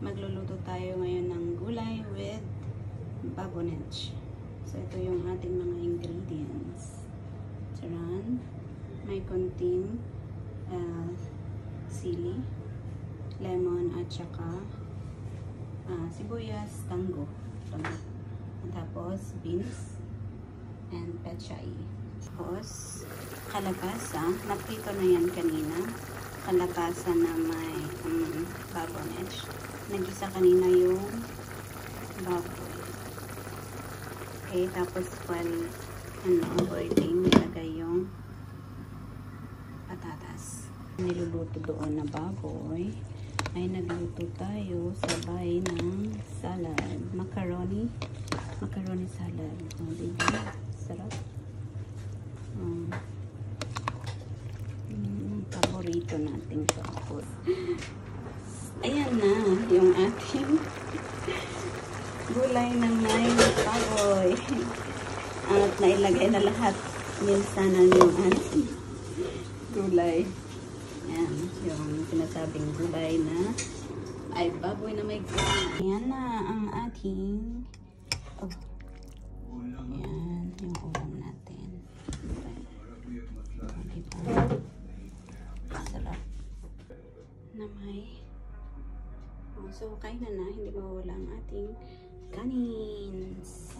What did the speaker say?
Magluluto tayo ngayon ng gulay with babonage. So, ito yung ating mga ingredients. Charan, may konting sili, lemon, at saka sibuyas, tango. Tapos, beans, and pechay. Tapos, kalabasa. Naprito na yan kanina. Kalabasa na may babonage. Nagisa kanina yung baboy. Okay, tapos while boiling, nilagay yung patatas. Niluluto doon na baboy, ay nagluto tayo sabay ng salad. Macaroni salad. O, diba? Sarap. Paborito nating food. Ayan na yung ating gulay na may baboy. At nailagay na lahat minsanan yung ating gulay. Ayan, yung sinasabing gulay na ay baboy na may gulay. Ayan na ang ating ayan, yung ulam natin. Diba? Sarap na may so kain na, hindi mawawala ang ating kanins.